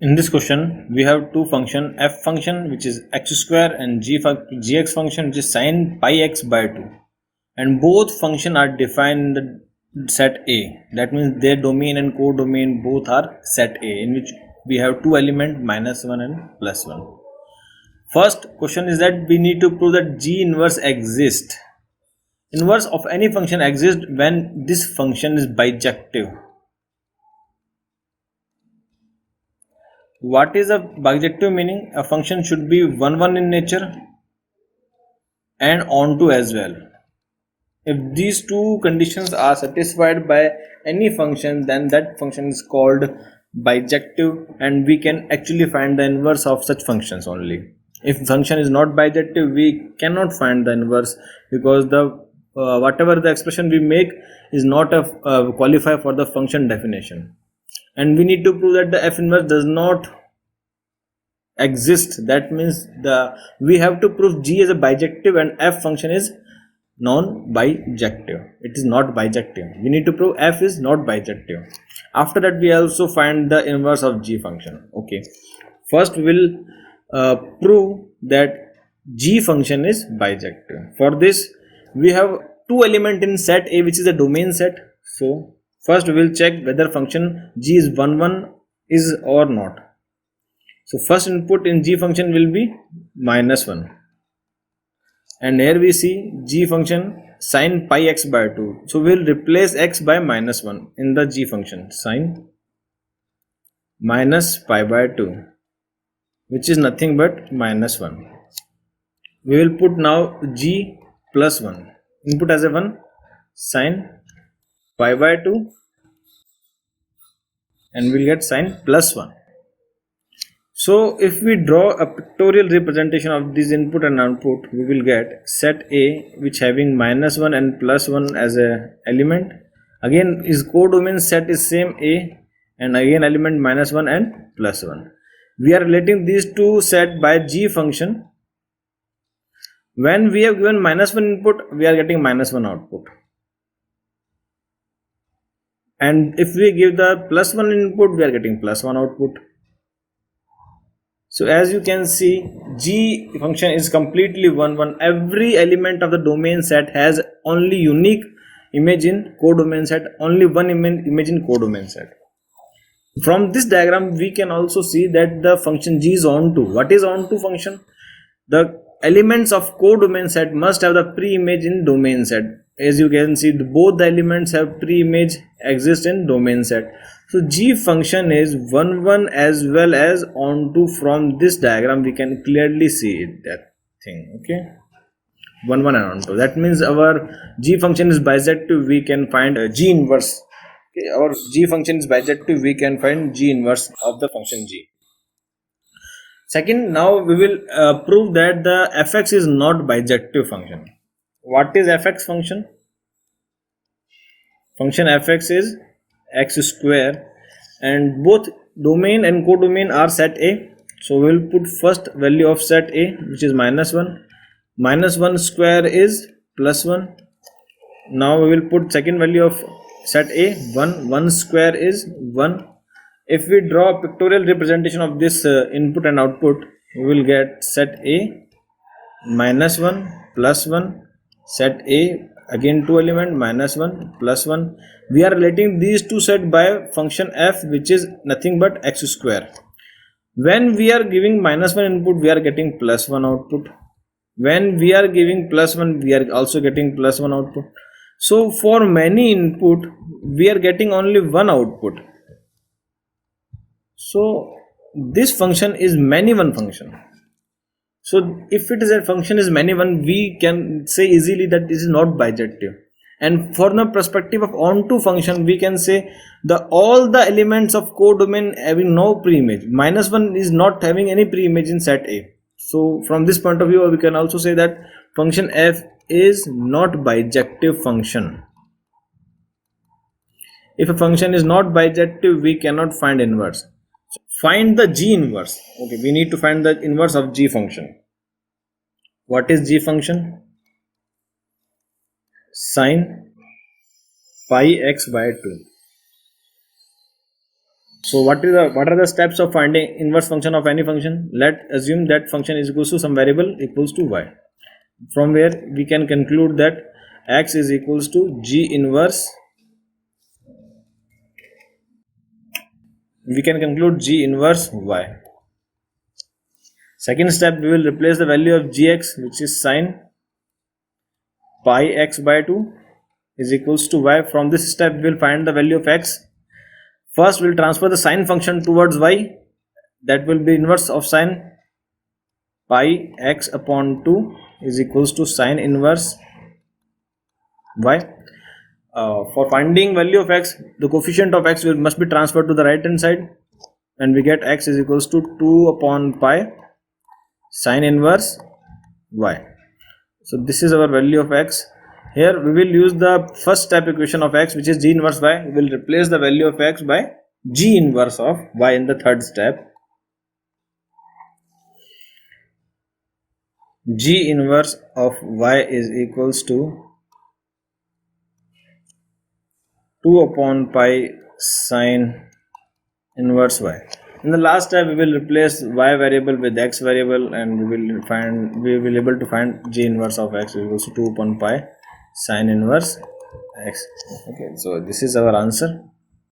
In this question, we have two function, f function which is x square and gx function which is sin pi x by 2, and both function are defined in the set A. That means their domain and codomain both are set A, in which we have two elements -1 and +1. First question is that we need to prove that g inverse exists. Inverse of any function exists when this function is bijective. What is a bijective meaning? A function should be 1 in nature and onto as well. If these two conditions are satisfied by any function, then that function is called bijective, and we can actually find the inverse of such functions only. If function is not bijective, we cannot find the inverse, because the whatever the expression we make is not a qualify for the function definition. And we need to prove that the f inverse does not exist. That means we have to prove g is a bijective and f function is non-bijective. It is not bijective. We need to prove f is not bijective. After that, we also find the inverse of g function. Okay, first we will prove that g function is bijective. For this, we have two elements in set A, which is a domain set. So first we will check whether function g is 1 is or not. So first input in g function will be -1, and here we see g function sin pi x by 2. So we will replace x by -1 in the g function, sin minus pi by 2, which is nothing but -1. We will put now g plus 1, input as a 1, sin pi by 2, and we'll get sin plus 1. So if we draw a pictorial representation of this input and output, we will get set A which having -1 and +1 as a element. Again, is codomain set is same A, and again element -1 and +1. We are relating these two set by g function. When we have given -1 input, we are getting -1 output, and if we give the +1 input, we are getting +1 output. So as you can see, g function is completely 1. Every element of the domain set has only unique image in codomain set, only one image in codomain set. From this diagram, we can also see that the function g is onto. What is onto function? The elements of codomain set must have the pre-image in domain set. As you can see, both the elements have pre-image exist in domain set. So g function is 1 as well as onto. From this diagram, we can clearly see that thing. Okay, 1 and onto. That means our g function is bijective. We can find g inverse. Okay, our g function is bijective. We can find g inverse of the function g. Second, now we will prove that the fx is not bijective function. What is fx function? Function fx is x square, and both domain and codomain are set A. So we will put first value of set A, which is -1. -1 square is +1. Now we will put second value of set A, 1. 1 square is 1. If we draw a pictorial representation of this input and output, we will get set A -1 +1, set A again two element -1 +1. We are relating these two set by function f, which is nothing but x square. When we are giving -1 input, we are getting +1 output. When we are giving +1, we are also getting +1 output. So for many input, we are getting only one output. So this function is many one function. So if it is a function is many one, we can say easily that this is not bijective. And for the perspective of onto function, we can say all the elements of codomain having no preimage. -1 is not having any preimage in set A. So from this point of view, we can also say that function f is not bijective function. If a function is not bijective, we cannot find inverse. Find the g inverse. Okay, we need to find the inverse of g function. What is g function? Sin pi x by 2. So what are the steps of finding inverse function of any function? Let assume that function is equals to some variable equals to y, from where we can conclude that x is equals to g inverse. We can conclude g inverse y. Second step, we will replace the value of gx, which is sine pi x by 2 is equals to y. From this step, we will find the value of x. First, we will transfer the sine function towards y. That will be inverse of sine pi x upon 2 is equals to sine inverse y. For finding value of x, the coefficient of x must be transferred to the right hand side, and we get x is equals to 2 upon pi sine inverse y. So this is our value of x. Here we will use the first step equation of x, which is g inverse y. We will replace the value of x by g inverse of y in the third step. G inverse of y is equals to 2 upon pi sine inverse y. In the last step, we will replace y variable with x variable, and we will able to find g inverse of x equals to 2 upon pi sine inverse x. Okay, so this is our answer.